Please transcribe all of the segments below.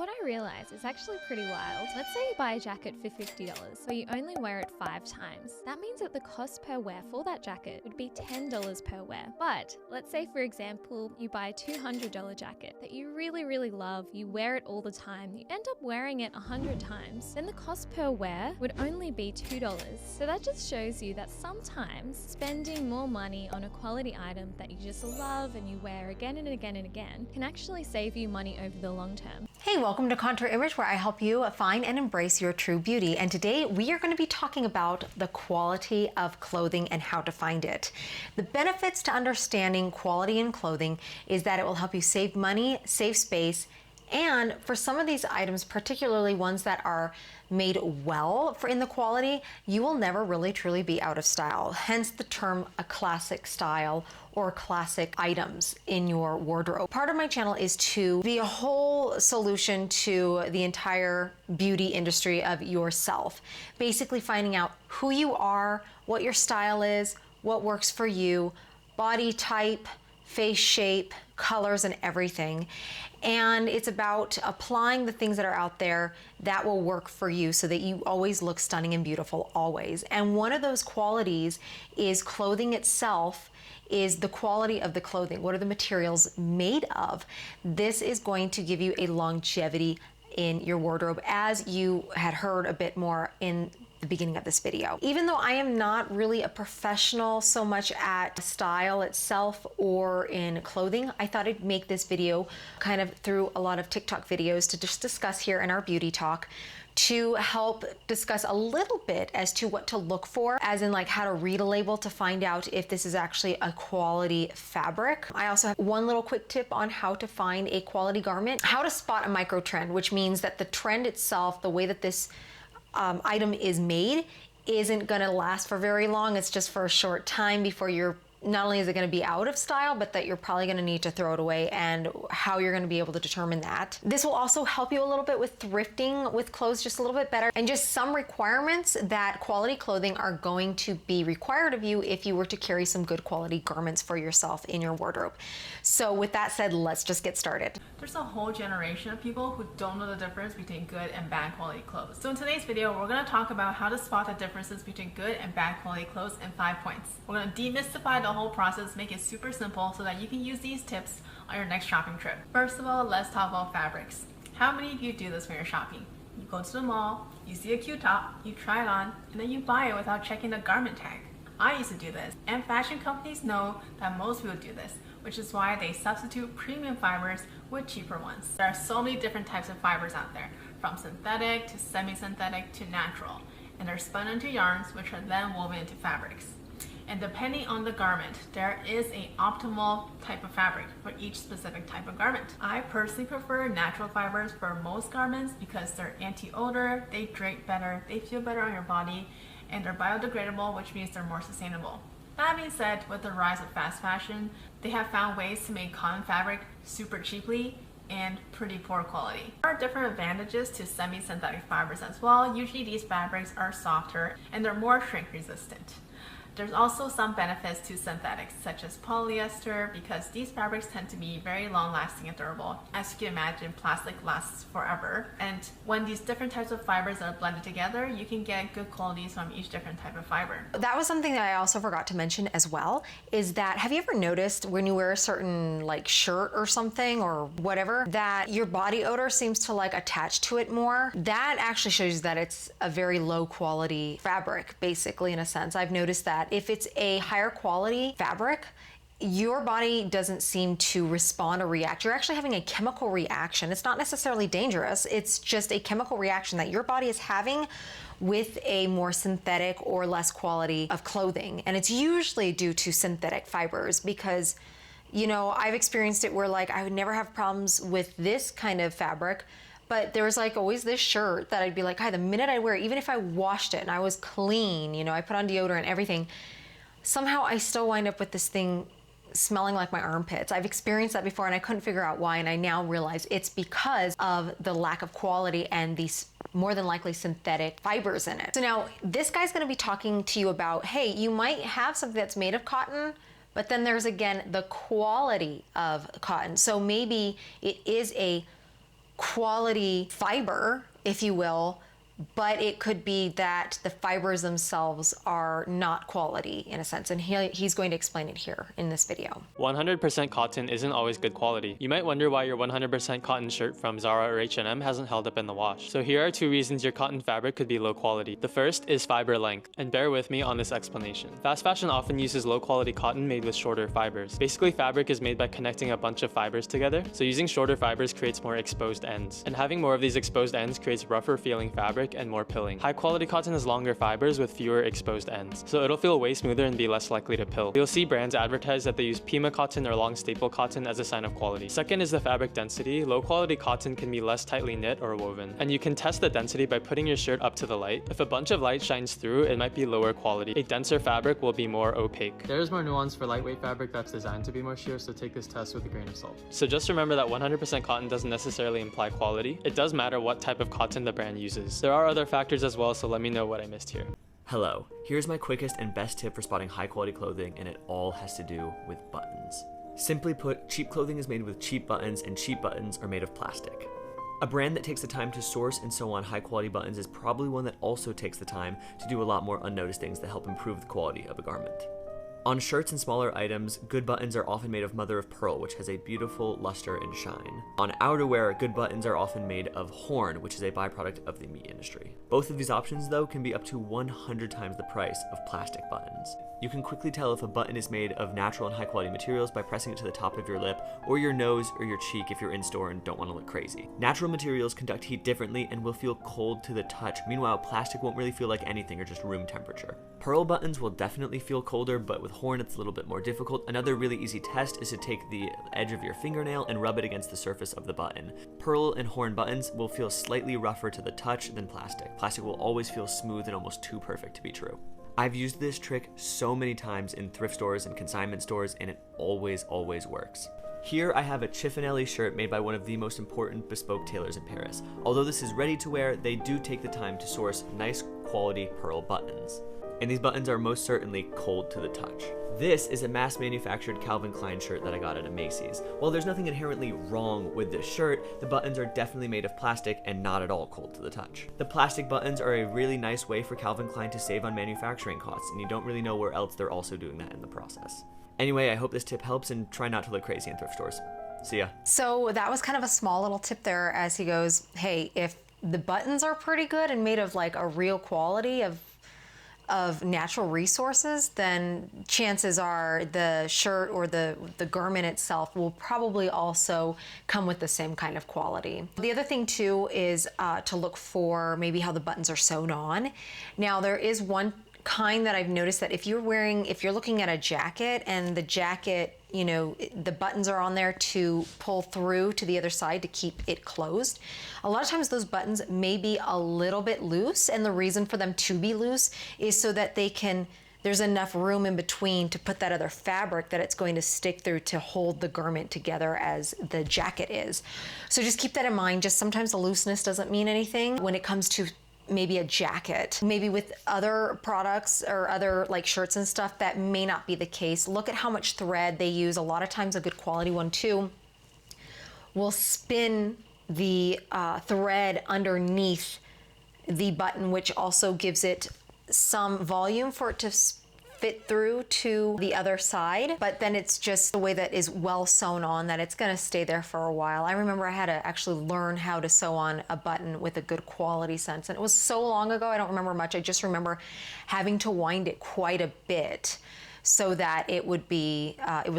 What I realized is actually pretty wild. Let's say you buy a jacket for $50, but you only wear it 5 times. That means that the cost per wear for that jacket would be $10 per wear. But let's say, for example, you buy a $200 jacket that you really love, you wear it all the time, you end up wearing it 100 times, then the cost per wear would only be $2. So that just shows you that sometimes spending more money on a quality item that you just love and you wear again and again and again can actually save you money over the long term. Hey, welcome to Contour Image, where I help you find and embrace your true beauty. And today we are going to be talking about the quality of clothing and how to find it. The benefits to understanding quality in clothing is that it will help you save money, save space, and for some of these items, particularly ones that are made well for in the quality, you will never really truly be out of style. Hence the term a classic style or classic items in your wardrobe. Part of my channel is to be a whole solution to the entire beauty industry of yourself. Basically finding out who you are, what your style is, what works for you, body type, face shape, colors, and everything. And it's about applying the things that are out there that will work for you so that you always look stunning and beautiful always. And one of those qualities is clothing itself, is the quality of the clothing. What are the materials made of? This is going to give you a longevity in your wardrobe, as you had heard a bit more in the beginning of this video. Even though I am not really a professional so much at style itself or in clothing, I thought I'd make this video kind of through a lot of TikTok videos to just discuss here in our beauty talk, to help discuss a little bit as to what to look for, as in like how to read a label to find out if this is actually a quality fabric. I also have one little quick tip on how to find a quality garment, how to spot a micro trend, which means that the trend itself, the way that this item is made, isn't gonna last for very long. It's just for a short time before you're, not only is it going to be out of style, but that you're probably going to need to throw it away, and how you're going to be able to determine that. This will also help you a little bit with thrifting with clothes just a little bit better, and just some requirements that quality clothing are going to be required of you if you were to carry some good quality garments for yourself in your wardrobe. So with that said, let's just get started. There's a whole generation of people who don't know the difference between good and bad quality clothes. So in today's video, we're going to talk about how to spot the differences between good and bad quality clothes in 5 points. We're going to demystify the whole process, make it super simple so that you can use these tips on your next shopping trip. First of all, let's talk about fabrics. How many of you do this when you're shopping? You go to the mall, you see a cute top, you try it on, and then you buy it without checking the garment tag. I used to do this, and fashion companies know that most people do this, which is why they substitute premium fibers with cheaper ones. There are so many different types of fibers out there, from synthetic to semi-synthetic to natural, and they're spun into yarns, which are then woven into fabrics. And depending on the garment, there is an optimal type of fabric for each specific type of garment. I personally prefer natural fibers for most garments because they're anti-odor, they drape better, they feel better on your body, and they're biodegradable, which means they're more sustainable. That being said, with the rise of fast fashion, they have found ways to make cotton fabric super cheaply and pretty poor quality. There are different advantages to semi-synthetic fibers as well. Usually these fabrics are softer and they're more shrink resistant. There's also some benefits to synthetics, such as polyester, because these fabrics tend to be very long-lasting and durable. As you can imagine, plastic lasts forever. And when these different types of fibers are blended together, you can get good qualities from each different type of fiber. That was something that I also forgot to mention as well, is that, have you ever noticed when you wear a certain like shirt or something or whatever, that your body odor seems to like attach to it more? That actually shows you that it's a very low quality fabric, basically, in a sense. I've noticed that if it's a higher quality fabric, your body doesn't seem to respond or react. You're actually having a chemical reaction. It's not necessarily dangerous. It's just a chemical reaction that your body is having with a more synthetic or less quality of clothing. And it's usually due to synthetic fibers because, you know, I've experienced it where like I would never have problems with this kind of fabric, but there was like always this shirt that I'd be like, hi, the minute I wear it, even if I washed it and I was clean, you know, I put on deodorant and everything, somehow I still wind up with this thing smelling like my armpits. I've experienced that before and I couldn't figure out why, and I now realize it's because of the lack of quality and these more than likely synthetic fibers in it. So now this guy's gonna be talking to you about, hey, you might have something that's made of cotton, but then there's again the quality of cotton. So maybe it is a quality fiber, if you will, but it could be that the fibers themselves are not quality in a sense, and he's going to explain it here in this video. 100% cotton isn't always good quality. You might wonder why your 100% cotton shirt from Zara or H&M hasn't held up in the wash. So here are 2 reasons your cotton fabric could be low quality. The first is fiber length, and bear with me on this explanation. Fast fashion often uses low quality cotton made with shorter fibers. Basically, fabric is made by connecting a bunch of fibers together, so using shorter fibers creates more exposed ends. And having more of these exposed ends creates rougher feeling fabric and more pilling. High quality cotton has longer fibers with fewer exposed ends, so it'll feel way smoother and be less likely to pill. You'll see brands advertise that they use Pima cotton or long staple cotton as a sign of quality. Second is the fabric density. Low quality cotton can be less tightly knit or woven, and you can test the density by putting your shirt up to the light. If a bunch of light shines through, it might be lower quality. A denser fabric will be more opaque. There's more nuance for lightweight fabric that's designed to be more sheer, so take this test with a grain of salt. So just remember that 100% cotton doesn't necessarily imply quality. It does matter what type of cotton the brand uses. There are other factors as well, so let me know what I missed here. Hello, here's my quickest and best tip for spotting high quality clothing, and it all has to do with buttons. Simply put, cheap clothing is made with cheap buttons, and cheap buttons are made of plastic. A brand that takes the time to source and sew on high quality buttons is probably one that also takes the time to do a lot more unnoticed things that help improve the quality of a garment. On shirts and smaller items, good buttons are often made of mother of pearl, which has a beautiful luster and shine. On outerwear, good buttons are often made of horn, which is a byproduct of the meat industry. Both of these options, though, can be up to 100 times the price of plastic buttons. You can quickly tell if a button is made of natural and high quality materials by pressing it to the top of your lip, or your nose, or your cheek if you're in store and don't want to look crazy. Natural materials conduct heat differently and will feel cold to the touch. Meanwhile, plastic won't really feel like anything or just room temperature. Pearl buttons will definitely feel colder, but with horn it's a little bit more difficult. Another really easy test is to take the edge of your fingernail and rub it against the surface of the button. Pearl and horn buttons will feel slightly rougher to the touch than plastic. Plastic will always feel smooth and almost too perfect to be true. I've used this trick so many times in thrift stores and consignment stores, and it always works. Here I have a Chiffonelli shirt made by one of the most important bespoke tailors in Paris. Although this is ready to wear, they do take the time to source nice quality pearl buttons. And these buttons are most certainly cold to the touch. This is a mass-manufactured Calvin Klein shirt that I got at a Macy's. While there's nothing inherently wrong with this shirt, the buttons are definitely made of plastic and not at all cold to the touch. The plastic buttons are a really nice way for Calvin Klein to save on manufacturing costs, and you don't really know where else they're also doing that in the process. Anyway, I hope this tip helps, and try not to look crazy in thrift stores. See ya. So that was kind of a small little tip there as he goes, hey, if the buttons are pretty good and made of like a real quality of natural resources, then chances are the shirt or the garment itself will probably also come with the same kind of quality. The other thing too is to look for maybe how the buttons are sewn on. Now there is one kind that I've noticed that if you're looking at a jacket and the jacket, you know, the buttons are on there to pull through to the other side to keep it closed. A lot of times those buttons may be a little bit loose, and the reason for them to be loose is so that there's enough room in between to put that other fabric that it's going to stick through to hold the garment together as the jacket is. So just keep that in mind. Just sometimes the looseness doesn't mean anything when it comes to maybe a jacket. Maybe with other products or other like shirts and stuff, that may not be the case. Look at how much thread they use. A lot of times a good quality one too will spin the thread underneath the button, which also gives it some volume for it to fit through to the other side, but then it's just the way that is well sewn on that it's gonna stay there for a while. I remember I had to actually learn how to sew on a button with a good quality sense, and it was so long ago, I don't remember much. I just remember having to wind it quite a bit so that it would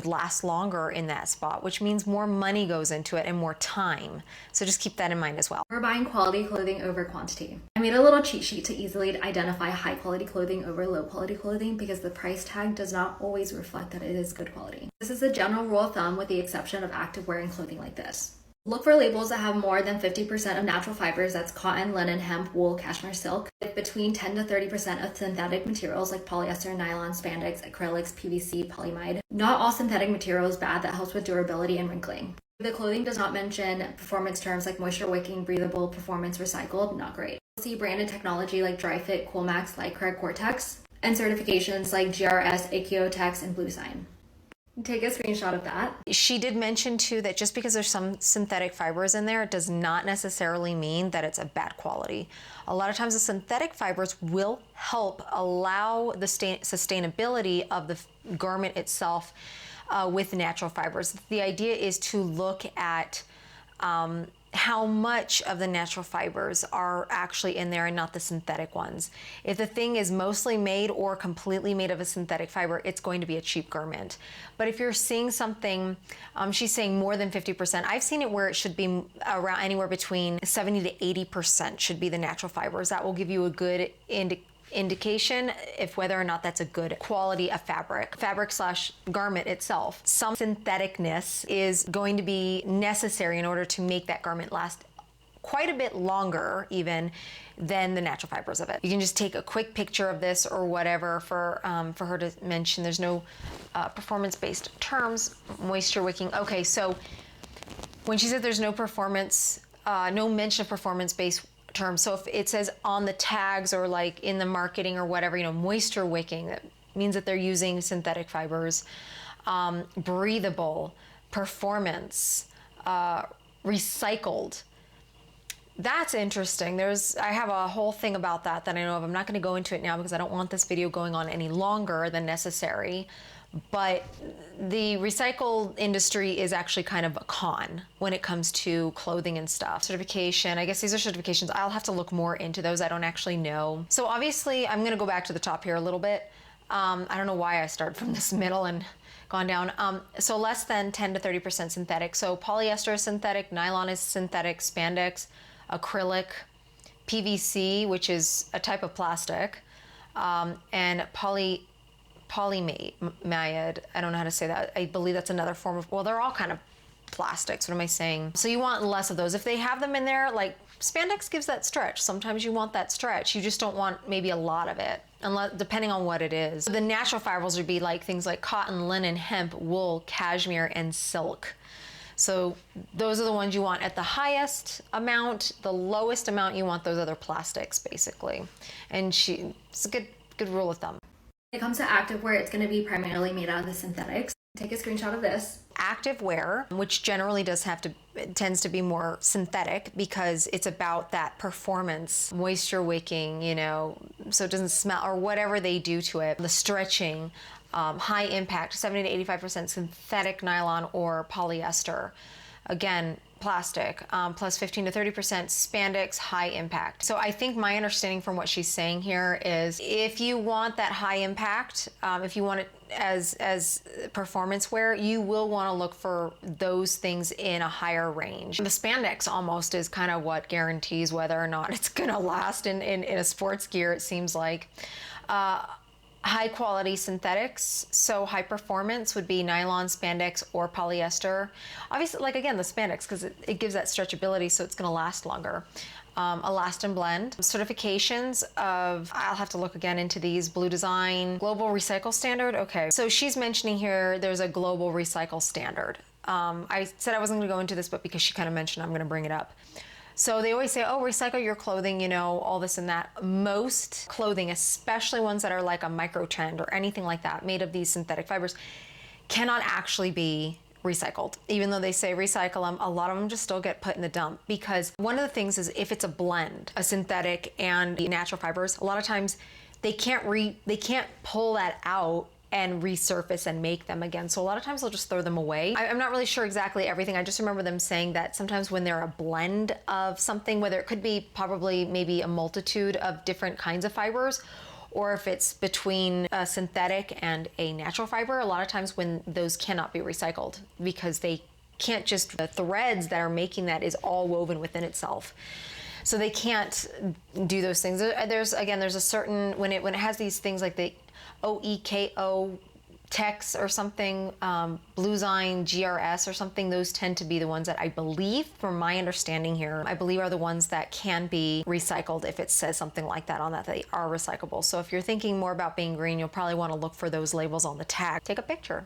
last longer in that spot, which means more money goes into it and more time. So just keep that in mind as well. We're buying quality clothing over quantity. I made a little cheat sheet to easily identify high quality clothing over low quality clothing because the price tag does not always reflect that it is good quality. This is a general rule of thumb with the exception of activewear and clothing like this. Look for labels that have more than 50% of natural fibers, that's cotton, linen, hemp, wool, cashmere, silk, with between 10 to 30% of synthetic materials like polyester, nylon, spandex, acrylics, PVC, polyamide. Not all synthetic material is bad. That helps with durability and wrinkling. The clothing does not mention performance terms like moisture wicking, breathable, performance, recycled, not great. You'll see branded technology like Dri-Fit, Coolmax, Lycra, Gore-Tex, and certifications like GRS, AKO-Tex, and Blue Sign. Take a screenshot of that. She did mention too that just because there's some synthetic fibers in there, it does not necessarily mean that it's a bad quality. A lot of times the synthetic fibers will help allow the sustainability of the garment itself with natural fibers. The idea is to look at how much of the natural fibers are actually in there and not the synthetic ones. If the thing is mostly made or completely made of a synthetic fiber, it's going to be a cheap garment. But if you're seeing something, she's saying more than 50%. I've seen it where it should be around anywhere between 70 to 80% should be the natural fibers. That will give you a good indication if whether or not that's a good quality of fabric slash garment itself. Some syntheticness is going to be necessary in order to make that garment last quite a bit longer even than the natural fibers of it. You can just take a quick picture of this or whatever for her to mention. There's no performance-based terms, moisture wicking. Okay, so when she said there's no performance, no mention of performance-based term. So if it says on the tags or like in the marketing or whatever, you know, moisture wicking, that means that they're using synthetic fibers. Breathable, performance, recycled. That's interesting. I have a whole thing about that I know of. I'm not going to go into it now because I don't want this video going on any longer than necessary. But the recycled industry is actually kind of a con when it comes to clothing and stuff. Certification, I guess these are certifications. I'll have to look more into those. I don't actually know. So obviously I'm gonna go back to the top here a little bit. I don't know why I started from this middle and gone down. So less than 10 to 30% synthetic. So polyester is synthetic, nylon is synthetic, spandex, acrylic, PVC, which is a type of plastic, and polyamide, I don't know how to say that. I believe that's another form of, well, they're all kind of plastics. What am I saying? So you want less of those. If they have them in there, like spandex gives that stretch. Sometimes you want that stretch. You just don't want maybe a lot of it, unless, depending on what it is. The natural fibers would be like things like cotton, linen, hemp, wool, cashmere, and silk. So those are the ones you want at the highest amount. The lowest amount, you want those other plastics, basically. And it's a good rule of thumb. When it comes to activewear, it's going to be primarily made out of the synthetics. Take a screenshot of this. Activewear, which generally tends to be more synthetic because it's about that performance, moisture wicking, you know, so it doesn't smell or whatever they do to it, the stretching, high impact, 70 to 85% synthetic nylon or polyester. Again, plastic, plus 15 to 30% spandex, high impact. So I think my understanding from what she's saying here is if you want that high impact, if you want it as performance wear, you will want to look for those things in a higher range. The spandex almost is kind of what guarantees whether or not it's gonna last in a sports gear, it seems like. High quality synthetics, so high performance would be nylon, spandex, or polyester. Obviously, like again, the spandex, because it gives that stretchability, so it's gonna last longer. Elast and blend. Certifications of, I'll have to look again into these, Blue Design, Global Recycle Standard. Okay, so she's mentioning here there's a Global Recycle Standard. I said I wasn't gonna go into this, but because she kind of mentioned, I'm gonna bring it up. So they always say, oh, recycle your clothing, you know, all this and that. Most clothing, especially ones that are like a micro trend or anything like that, made of these synthetic fibers, cannot actually be recycled. Even though they say recycle them, a lot of them just still get put in the dump because one of the things is if it's a blend, a synthetic and the natural fibers, a lot of times they can't pull that out and resurface and make them again. So a lot of times they'll just throw them away. I'm not really sure exactly everything. I just remember them saying that sometimes when they're a blend of something, whether it could be probably maybe a multitude of different kinds of fibers, or if it's between a synthetic and a natural fiber, a lot of times when those cannot be recycled because they can't just, the threads that are making that is all woven within itself. So they can't do those things. There's a certain, when it has these things like the OEKO Tex or something, Blue Design, GRS or something, those tend to be the ones that I believe, from my understanding here, I believe are the ones that can be recycled if it says something like that on that they are recyclable. So if you're thinking more about being green, you'll probably want to look for those labels on the tag. Take a picture.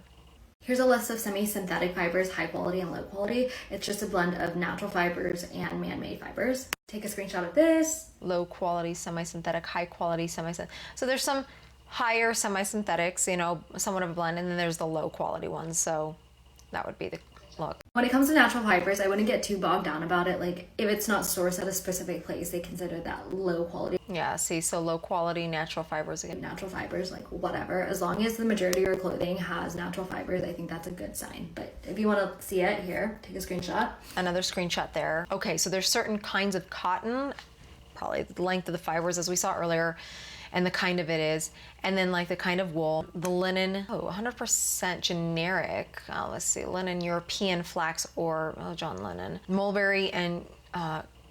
Here's a list of semi-synthetic fibers, high quality and low quality. It's just a blend of natural fibers and man-made fibers. Take a screenshot of this. Low quality, semi-synthetic, high quality, semi-synthetic. So there's some higher semi-synthetics, you know, somewhat of a blend, and then there's the low quality ones. So that would be the look. When it comes to natural fibers, I wouldn't get too bogged down about it. Like, if it's not sourced at a specific place, they consider that low quality. Yeah, see, so low quality natural fibers again. Natural fibers, like whatever. As long as the majority of your clothing has natural fibers, I think that's a good sign. But if you want to see it, here, take a screenshot. Another screenshot there. Okay, so there's certain kinds of cotton, probably the length of the fibers as we saw earlier, and the kind of it is, and then like the kind of wool, the linen, 100% generic, let's see, linen, European flax, or John Lennon, mulberry, and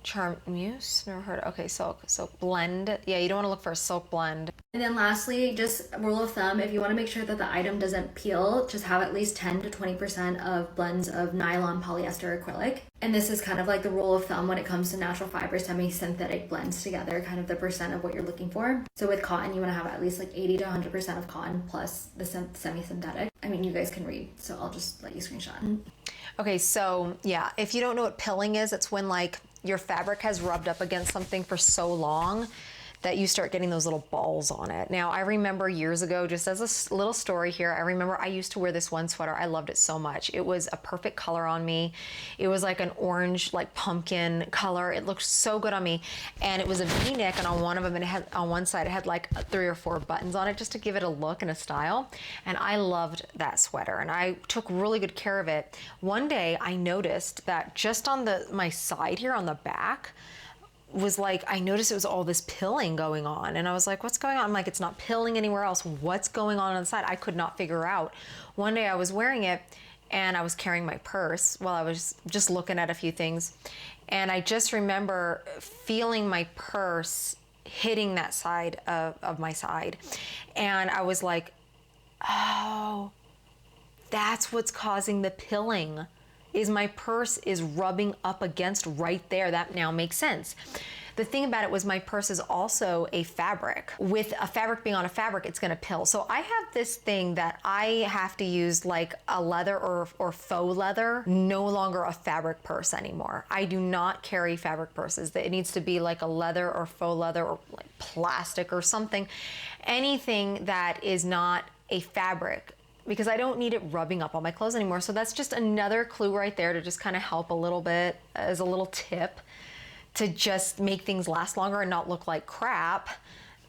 charmeuse, never heard of, okay, silk blend, yeah, you don't want to look for a silk blend. And then lastly, just rule of thumb, if you want to make sure that the item doesn't peel, just have at least 10 to 20% of blends of nylon, polyester, acrylic. And this is kind of like the rule of thumb when it comes to natural fiber semi-synthetic blends together, kind of the percent of what you're looking for. So with cotton, you want to have at least like 80 to 100% of cotton plus the semi-synthetic. I mean, you guys can read, so I'll just let you screenshot. Okay, so yeah, if you don't know what pilling is, it's when like your fabric has rubbed up against something for so long that you start getting those little balls on it. Now, I remember years ago, just as a little story here, I remember I used to wear this one sweater. I loved it so much. It was a perfect color on me. It was like an orange, like pumpkin color. It looked so good on me. And it was a V-neck, and on one of them, it had, on one side, it had like 3 or 4 buttons on it just to give it a look and a style. And I loved that sweater, and I took really good care of it. One day, I noticed that just on my side here, on the back, was like, I noticed it was all this pilling going on, and I was like, what's going on? I'm like, it's not pilling anywhere else. What's going on the side? I could not figure out. One day I was wearing it, and I was carrying my purse while I was just looking at a few things, and I just remember feeling my purse hitting that side of my side, and I was like, oh, that's what's causing the pilling. Is my purse is rubbing up against right there. That now makes sense. The thing about it was my purse is also a fabric. With a fabric being on a fabric, it's gonna pill. So I have this thing that I have to use like a leather or faux leather, no longer a fabric purse anymore. I do not carry fabric purses. It needs to be like a leather or faux leather or like plastic or something. Anything that is not a fabric, because I don't need it rubbing up on my clothes anymore. So that's just another clue right there to just kind of help a little bit as a little tip to just make things last longer and not look like crap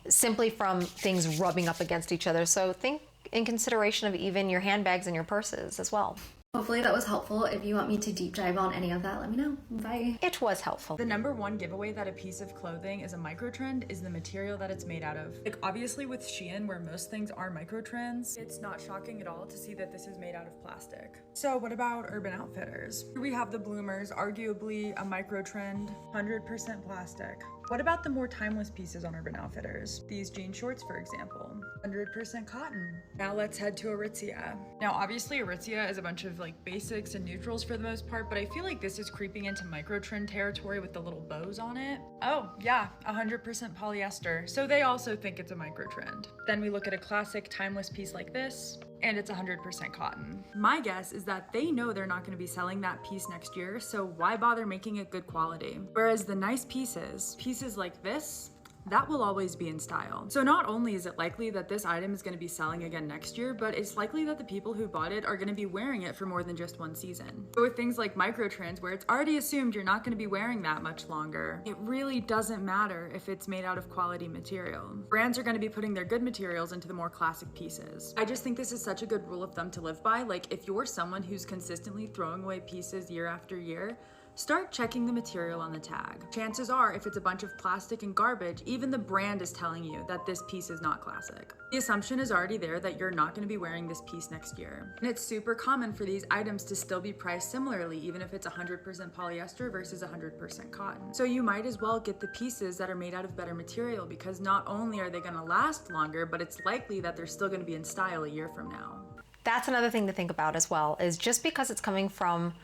simply from things rubbing up against each other. So think in consideration of even your handbags and your purses as well. Hopefully that was helpful. If you want me to deep dive on any of that, let me know. Bye. It was helpful. The #1 giveaway that a piece of clothing is a microtrend is the material that it's made out of. Like, obviously with Shein, where most things are microtrends, it's not shocking at all to see that this is made out of plastic. So what about Urban Outfitters? Here we have the bloomers, arguably a microtrend, 100% plastic. What about the more timeless pieces on Urban Outfitters? These jean shorts, for example, 100% cotton. Now let's head to Aritzia. Now, obviously Aritzia is a bunch of like basics and neutrals for the most part, but I feel like this is creeping into microtrend territory with the little bows on it. Oh yeah, 100% polyester. So they also think it's a microtrend. Then we look at a classic timeless piece like this, and it's 100% cotton. My guess is that they know they're not going to be selling that piece next year, so why bother making it good quality? Whereas the nice pieces like this, that will always be in style. So not only is it likely that this item is going to be selling again next year, but it's likely that the people who bought it are going to be wearing it for more than just one season. So with things like microtrends, where it's already assumed you're not going to be wearing that much longer, it really doesn't matter if it's made out of quality material. Brands are going to be putting their good materials into the more classic pieces. I just think this is such a good rule of thumb to live by. Like, if you're someone who's consistently throwing away pieces year after year, start checking the material on the tag. Chances are, if it's a bunch of plastic and garbage, even the brand is telling you that this piece is not classic. The assumption is already there that you're not going to be wearing this piece next year. And it's super common for these items to still be priced similarly, even if it's 100% polyester versus 100% cotton. So you might as well get the pieces that are made out of better material, because not only are they going to last longer, but it's likely that they're still going to be in style a year from now. That's another thing to think about as well, is just because it's coming from,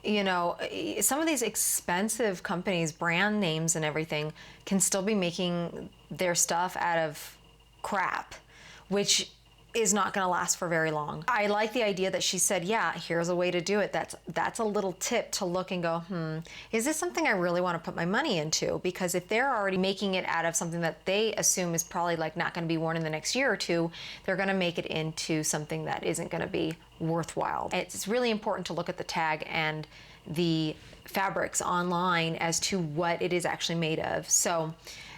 you know, some of these expensive companies, brand names and everything, can still be making their stuff out of crap, which is not going to last for very long. I like the idea that she said, yeah, here's a way to do it. That's a little tip to look and go, is this something I really want to put my money into? Because if they're already making it out of something that they assume is probably like not going to be worn in the next year or two, they're going to make it into something that isn't going to be worthwhile. It's really important to look at the tag and the fabrics online as to what it is actually made of. So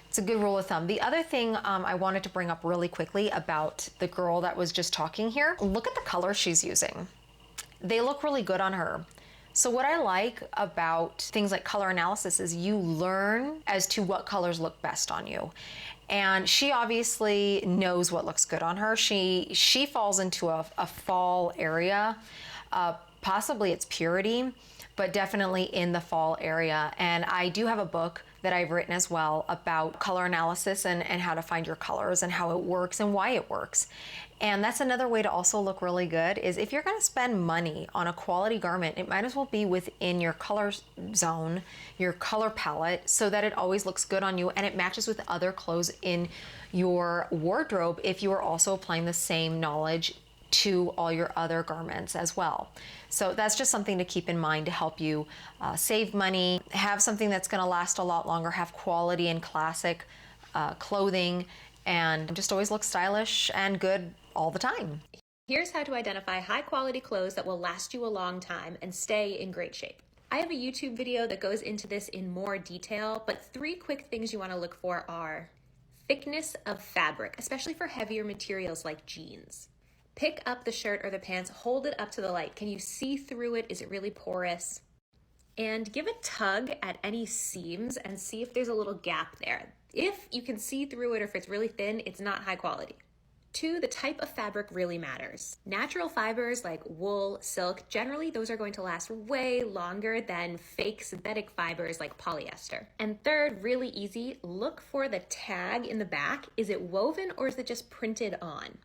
it's a good rule of thumb. The other thing I wanted to bring up really quickly about the girl that was just talking here, look at the colors she's using. They look really good on her. So what I like about things like color analysis is you learn as to what colors look best on you. And she obviously knows what looks good on her. She falls into a fall area, possibly it's purity, but definitely in the fall area. And I do have a book that I've written as well about color analysis and how to find your colors and how it works and why it works. And that's another way to also look really good is if you're gonna spend money on a quality garment, it might as well be within your color zone, your color palette, so that it always looks good on you and it matches with other clothes in your wardrobe if you are also applying the same knowledge to all your other garments as well. So that's just something to keep in mind to help you save money, have something that's going to last a lot longer, have quality and classic clothing, and just always look stylish and good all the time. Here's how to identify high quality clothes that will last you a long time and stay in great shape. I have a YouTube video that goes into this in more detail, but 3 quick things you want to look for are thickness of fabric, especially for heavier materials like jeans. Pick up the shirt or the pants, hold it up to the light. Can you see through it? Is it really porous? And give a tug at any seams and see if there's a little gap there. If you can see through it or if it's really thin, it's not high quality. 2, the type of fabric really matters. Natural fibers like wool, silk, generally those are going to last way longer than fake synthetic fibers like polyester. And 3rd, really easy, look for the tag in the back. Is it woven or is it just printed on?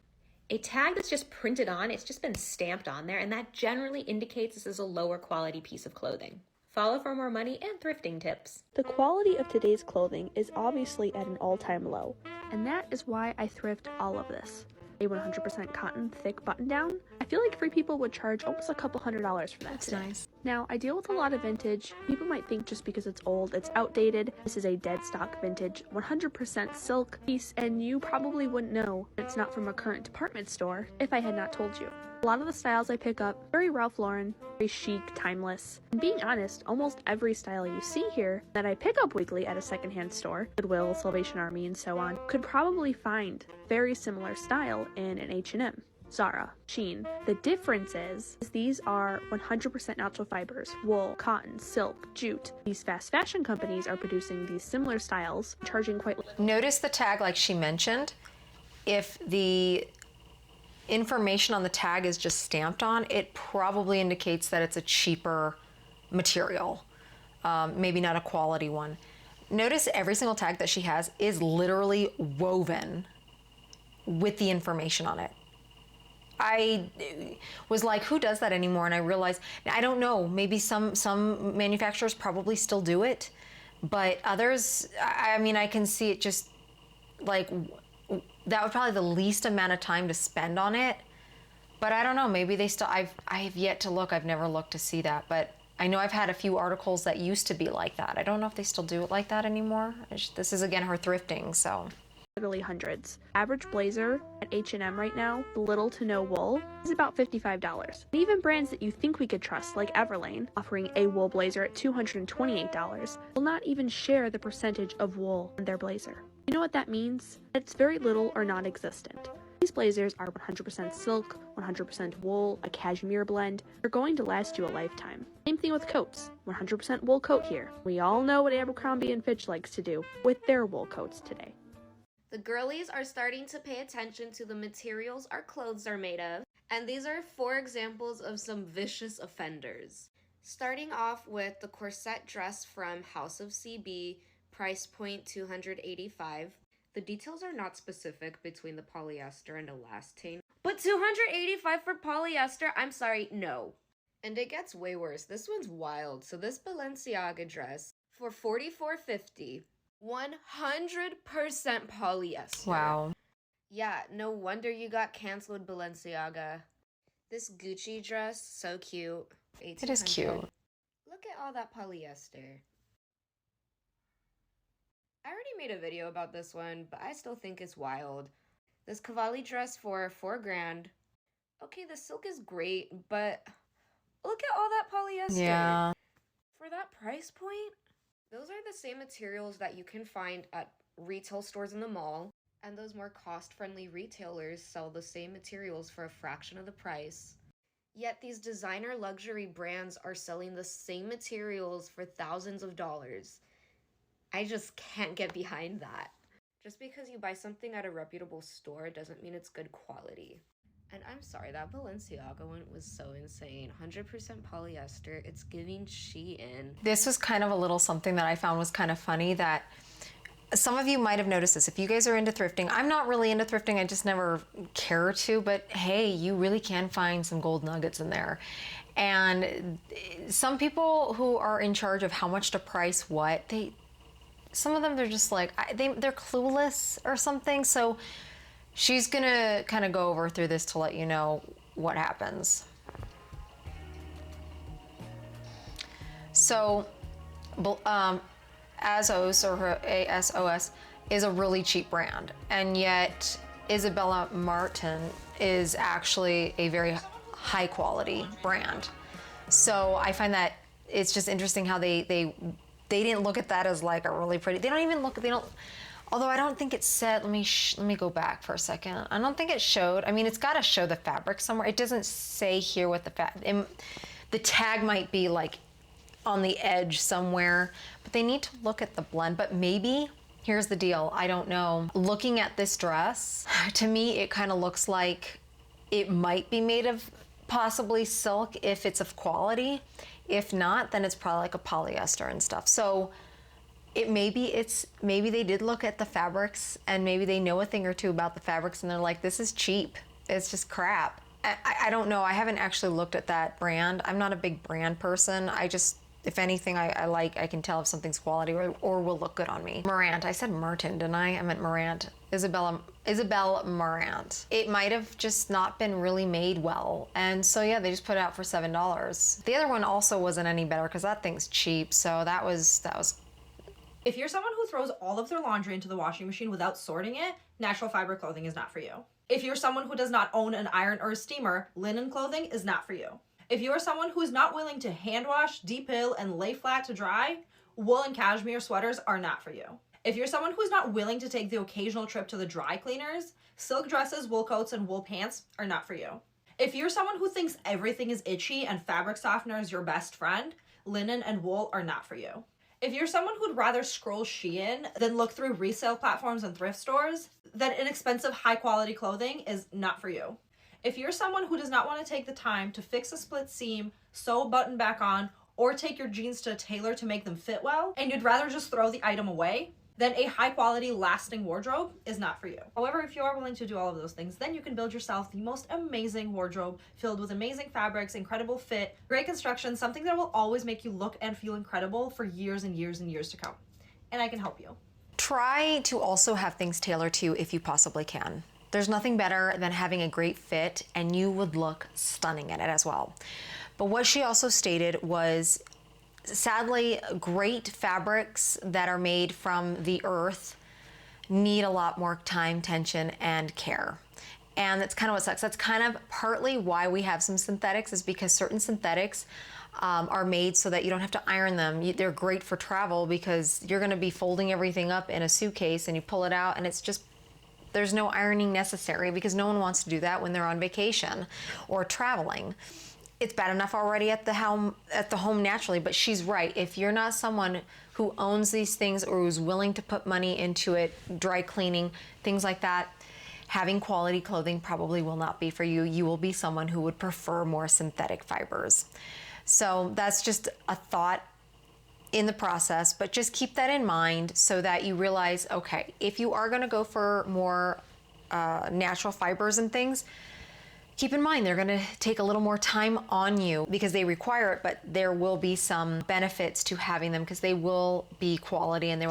A tag that's just printed on, it's just been stamped on there, and that generally indicates this is a lower quality piece of clothing. Follow for more money and thrifting tips. The quality of today's clothing is obviously at an all-time low, and that is why I thrift all of this. A 100% cotton thick button down. I feel like Free People would charge almost a couple $100s for that. That's today. nice. Now, I deal with a lot of vintage. People might think just because it's old, it's outdated. This is a dead stock vintage, 100% silk piece, and you probably wouldn't know it's not from a current department store if I had not told you. A lot of the styles I pick up, very Ralph Lauren, very chic, timeless. And being honest, almost every style you see here that I pick up weekly at a secondhand store, Goodwill, Salvation Army, and so on, could probably find very similar style in an H&M, Zara, Shein. The difference is these are 100% natural fibers, wool, cotton, silk, jute. These fast fashion companies are producing these similar styles, charging quite... Notice the tag like she mentioned. If the information on the tag is just stamped on, it probably indicates that it's a cheaper material, maybe not a quality one. Notice every single tag that she has is literally woven with the information on it. I was like, who does that anymore? And I realized, I don't know, maybe some manufacturers probably still do it, but others, I mean, I can see it just like, that would probably the least amount of time to spend on it. But I don't know, maybe they still, I have yet to look, I've never looked to see that, but I know I've had a few articles that used to be like that. I don't know if they still do it like that anymore. This is again her thrifting, so. Literally hundreds. Average blazer at H&M right now, little to no wool, is about $55. And even brands that you think we could trust, like Everlane, offering a wool blazer at $228, will not even share the percentage of wool in their blazer. You know what that means? It's very little or non-existent. These blazers are 100% silk, 100% wool, a cashmere blend. They're going to last you a lifetime. Same thing with coats. 100% wool coat here. We all know what Abercrombie & Fitch likes to do with their wool coats today. The girlies are starting to pay attention to the materials our clothes are made of, and these are 4 examples of some vicious offenders. Starting off with the corset dress from House of CB, price point $285. The details are not specific between the polyester and elastane, but $285 for polyester? I'm sorry, no. And it gets way worse. This one's wild. So this Balenciaga dress for $44.50, 100% polyester. Wow. Yeah, no wonder you got canceled, Balenciaga. This Gucci dress, so cute. It is cute. Look at all that polyester. I already made a video about this one, but I still think it's wild. This Cavalli dress for $4,000. Okay, the silk is great, but look at all that polyester. Yeah. For that price point, those are the same materials that you can find at retail stores in the mall, and those more cost-friendly retailers sell the same materials for a fraction of the price. Yet these designer luxury brands are selling the same materials for thousands of dollars. I just can't get behind that. Just because you buy something at a reputable store doesn't mean it's good quality. And I'm sorry, that Balenciaga one was so insane. 100% polyester, it's giving Shein. This was kind of a little something that I found was kind of funny, that some of you might have noticed this. If you guys are into thrifting, I'm not really into thrifting, I just never care to, but hey, you really can find some gold nuggets in there. And some people who are in charge of how much to price what, some of them, they're just like, they're clueless or something. So she's gonna kind of go over through this to let you know what happens. So, ASOS, or ASOS, is a really cheap brand, and yet Isabella Martin is actually a very high quality brand. So I find that it's just interesting how they didn't look at that as like a really pretty, although I don't think it said, let me go back for a second. I don't think it showed, I mean, it's gotta show the fabric somewhere. It doesn't say here what the tag might be like on the edge somewhere, but they need to look at the blend. But maybe, here's the deal, I don't know. Looking at this dress, to me, it kind of looks like it might be made of possibly silk if it's of quality. If not, then it's probably like a polyester and stuff. So maybe they did look at the fabrics, and maybe they know a thing or two about the fabrics, and they're like, this is cheap. It's just crap. I don't know. I haven't actually looked at that brand. I'm not a big brand person. I just, if anything, I can tell if something's quality or will look good on me. Marant. I said Martin, didn't I? I meant Marant. Isabella Marant. It might have just not been really made well. And so yeah, they just put it out for $7. The other one also wasn't any better because that thing's cheap. So that was. If you're someone who throws all of their laundry into the washing machine without sorting it, natural fiber clothing is not for you. If you're someone who does not own an iron or a steamer, linen clothing is not for you. If you are someone who is not willing to hand wash, depill, and lay flat to dry, wool and cashmere sweaters are not for you. If you're someone who is not willing to take the occasional trip to the dry cleaners, silk dresses, wool coats, and wool pants are not for you. If you're someone who thinks everything is itchy and fabric softener is your best friend, linen and wool are not for you. If you're someone who'd rather scroll Shein than look through resale platforms and thrift stores, then inexpensive high-quality clothing is not for you. If you're someone who does not want to take the time to fix a split seam, sew a button back on, or take your jeans to a tailor to make them fit well, and you'd rather just throw the item away, then a high-quality, lasting wardrobe is not for you. However, if you are willing to do all of those things, then you can build yourself the most amazing wardrobe filled with amazing fabrics, incredible fit, great construction, something that will always make you look and feel incredible for years and years and years to come. And I can help you. Try to also have things tailored to you if you possibly can. There's nothing better than having a great fit, and you would look stunning in it as well. But what she also stated was, sadly, great fabrics that are made from the earth need a lot more time, attention, and care. And that's kind of what sucks. That's kind of partly why we have some synthetics, is because certain synthetics are made so that you don't have to iron them. They're great for travel because you're going to be folding everything up in a suitcase and you pull it out and it's just, there's no ironing necessary because no one wants to do that when they're on vacation or traveling. It's bad enough already at the home naturally, but she's right. If you're not someone who owns these things or who's willing to put money into it, dry cleaning, things like that, having quality clothing probably will not be for you. You will be someone who would prefer more synthetic fibers. So that's just a thought in the process, but just keep that in mind so that you realize, okay, if you are gonna go for more natural fibers and things, keep in mind they're going to take a little more time on you because they require it, but there will be some benefits to having them because they will be quality and they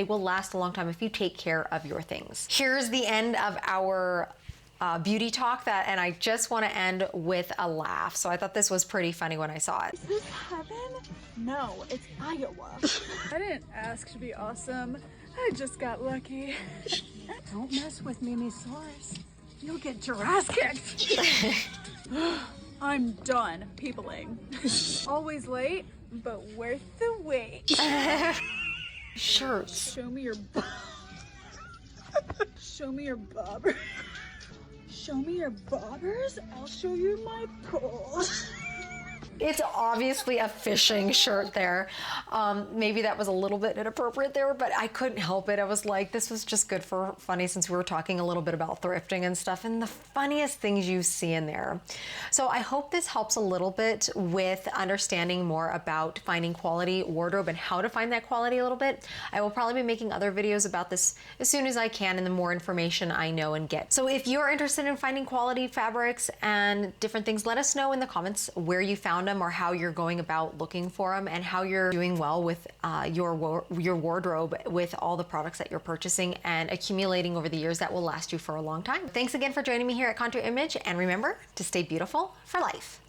will last a long time if you take care of your things. Here's the end of our beauty talk, and I just want to end with a laugh. So I thought this was pretty funny when I saw it. Is this heaven? No, it's Iowa. I didn't ask to be awesome. I just got lucky. Don't mess with Mimisaurus. You'll get Jurassic kicked. I'm done peopling. Always late, but worth the wait. Shirts. Show me your Show me your bobber. Show me your bobbers, I'll show you my poles. It's obviously a fishing shirt there. Maybe that was a little bit inappropriate there, but I couldn't help it. I was like, this was just good for funny since we were talking a little bit about thrifting and stuff and the funniest things you see in there. So I hope this helps a little bit with understanding more about finding quality wardrobe and how to find that quality a little bit. I will probably be making other videos about this as soon as I can and the more information I know and get. So if you're interested in finding quality fabrics and different things, let us know in the comments where you found them or how you're going about looking for them and how you're doing well with your wardrobe with all the products that you're purchasing and accumulating over the years that will last you for a long time. Thanks again for joining me here at Contour Image, and remember to stay beautiful for life.